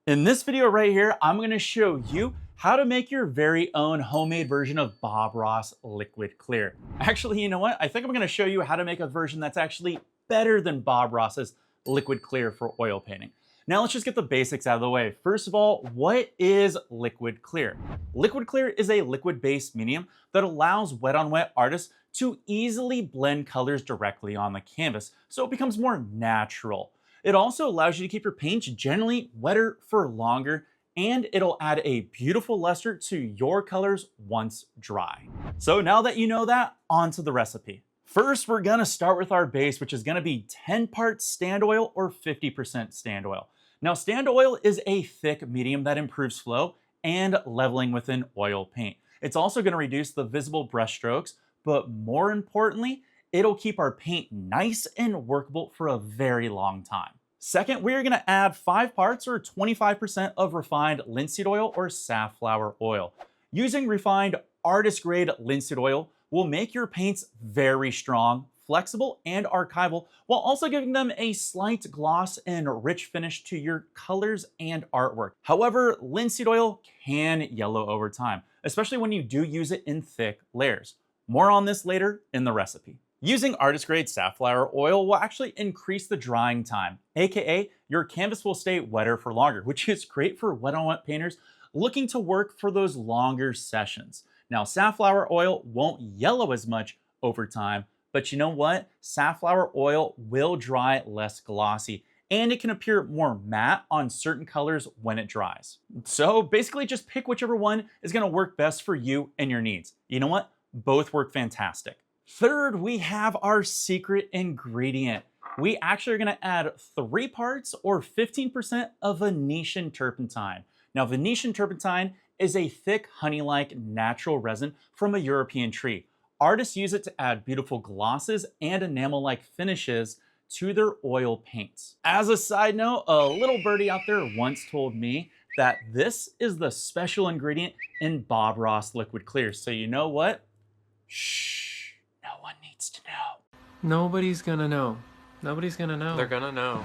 In this video right here, I'm going to show you how to make your very own homemade version of Bob Ross Liquid Clear. Actually, you know what? I think I'm going to show you how to make a version that's actually better than Bob Ross's Liquid Clear for oil painting. Now let's just get the basics out of the way. First of all, what is Liquid Clear? Liquid Clear is a liquid-based medium that allows wet-on-wet artists to easily blend colors directly on the canvas, so it becomes more natural. It also allows you to keep your paints generally wetter for longer, and it'll add a beautiful luster to your colors once dry. So now that you know that, on to the recipe. First, we're gonna start with our base, which is gonna be 10 parts stand oil or 50% stand oil. Now, stand oil is a thick medium that improves flow and leveling within oil paint. It's also gonna reduce the visible brush strokes, but more importantly, it'll keep our paint nice and workable for a very long time. Second, we're gonna add 5 parts or 25% of refined linseed oil or safflower oil. Using refined artist grade linseed oil will make your paints very strong, flexible, and archival, while also giving them a slight gloss and rich finish to your colors and artwork. However, linseed oil can yellow over time, especially when you do use it in thick layers. More on this later in the recipe. Using artist grade safflower oil will actually increase the drying time, aka your canvas will stay wetter for longer, which is great for wet-on-wet painters looking to work for those longer sessions. Now, safflower oil won't yellow as much over time, but you know what? Safflower oil will dry less glossy, and it can appear more matte on certain colors when it dries. So basically just pick whichever one is gonna work best for you and your needs. You know what? Both work fantastic. Third, we have our secret ingredient. We actually are gonna add 3 parts or 15% of Venetian turpentine. Now, Venetian turpentine is a thick honey-like natural resin from a European tree. Artists use it to add beautiful glosses and enamel-like finishes to their oil paints. As a side note, a little birdie out there once told me that this is the special ingredient in Bob Ross Liquid Clear. So you know what? Shh, no one needs to know. Nobody's gonna know. Nobody's gonna know. They're gonna know.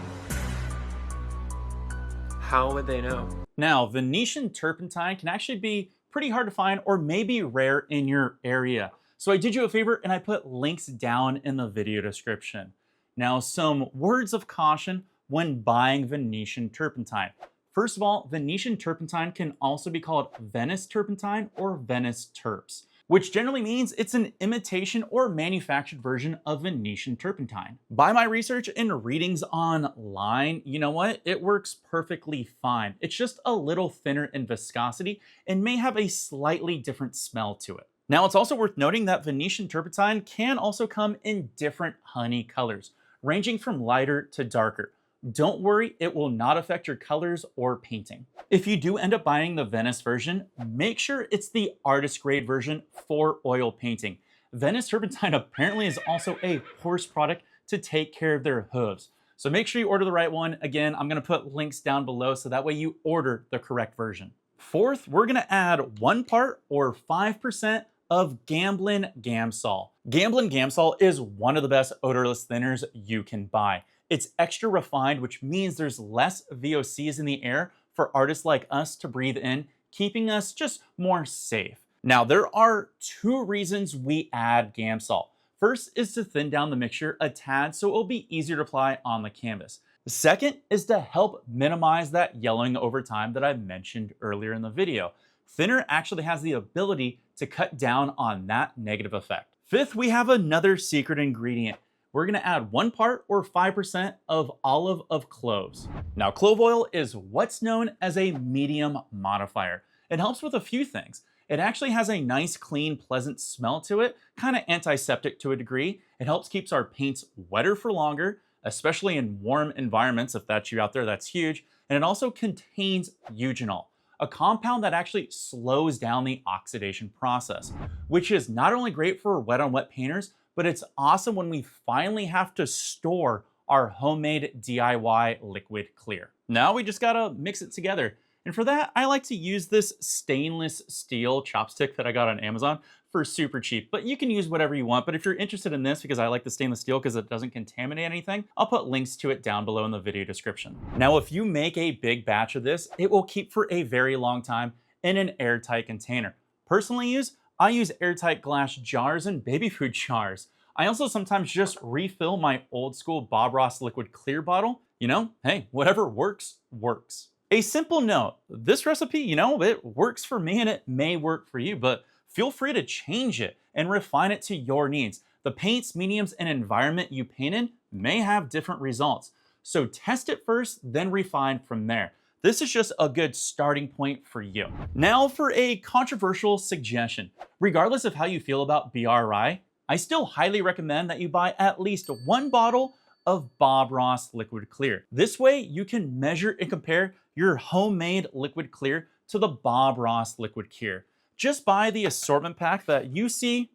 How would they know? Now, Venetian turpentine can actually be pretty hard to find or maybe rare in your area. So I did you a favor and I put links down in the video description. Now, some words of caution when buying Venetian turpentine. First of all, Venetian turpentine can also be called Venice turpentine or Venice turps, which generally means it's an imitation or manufactured version of Venetian turpentine. By my research and readings online, you know what? It works perfectly fine. It's just a little thinner in viscosity and may have a slightly different smell to it. Now, it's also worth noting that Venetian turpentine can also come in different honey colors, ranging from lighter to darker. Don't worry, it will not affect your colors or painting. If you do end up buying the Venice version, make sure it's the artist grade version for oil painting. Venice turpentine apparently is also a horse product to take care of their hooves. So make sure you order the right one. Again, I'm gonna put links down below so that way you order the correct version. Fourth, we're gonna add 1 part or 5% of Gamblin Gamsol. Gamblin Gamsol is one of the best odorless thinners you can buy. It's extra refined, which means there's less VOCs in the air for artists like us to breathe in, keeping us just more safe. Now, there are 2 reasons we add Gamsol. First is to thin down the mixture a tad so it'll be easier to apply on the canvas. The second is to help minimize that yellowing over time that I mentioned earlier in the video. Thinner actually has the ability to cut down on that negative effect. Fifth, we have another secret ingredient. We're gonna add 1 part or 5% of olive of cloves. Now, clove oil is what's known as a medium modifier. It helps with a few things. It actually has a nice, clean, pleasant smell to it, kind of antiseptic to a degree. It helps keeps our paints wetter for longer, especially in warm environments. If that's you out there, that's huge. And it also contains eugenol, a compound that actually slows down the oxidation process, which is not only great for wet-on-wet painters, but it's awesome when we finally have to store our homemade DIY liquid clear. Now we just gotta mix it together. And for that, I like to use this stainless steel chopstick that I got on Amazon. for super cheap, but you can use whatever you want. But if you're interested in this, because I like the stainless steel because it doesn't contaminate anything, I'll put links to it down below in the video description. Now, if you make a big batch of this, it will keep for a very long time in an airtight container. Personally I use airtight glass jars and baby food jars. I also sometimes just refill my old school Bob Ross liquid clear bottle. You know, hey, whatever works, works. A simple note, this recipe, it works for me and it may work for you, but feel free to change it and refine it to your needs. The paints, mediums, and environment you paint in may have different results. So test it first, then refine from there. This is just a good starting point for you. Now for a controversial suggestion. Regardless of how you feel about BRI, I still highly recommend that you buy at least one bottle of Bob Ross liquid clear. This way you can measure and compare your homemade liquid clear to the Bob Ross liquid clear. Just buy the assortment pack that you see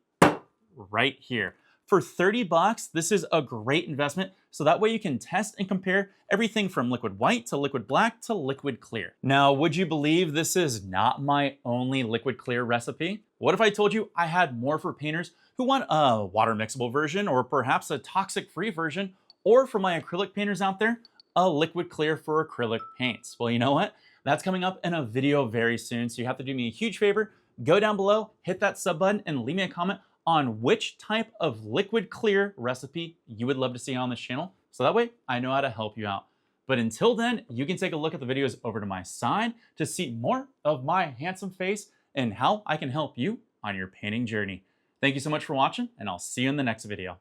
right here. For 30 bucks, this is a great investment, so that way you can test and compare everything from liquid white to liquid black to liquid clear. Now, would you believe this is not my only liquid clear recipe? What if I told you I had more for painters who want a water mixable version or perhaps a toxic free version, or for my acrylic painters out there, a liquid clear for acrylic paints? Well, you know what? That's coming up in a video very soon, so you have to do me a huge favor. Go down below, hit that sub button, and leave me a comment on which type of liquid clear recipe you would love to see on this channel, so that way I know how to help you out. But until then, you can take a look at the videos over to my side to see more of my handsome face and how I can help you on your painting journey. Thank you so much for watching, and I'll see you in the next video.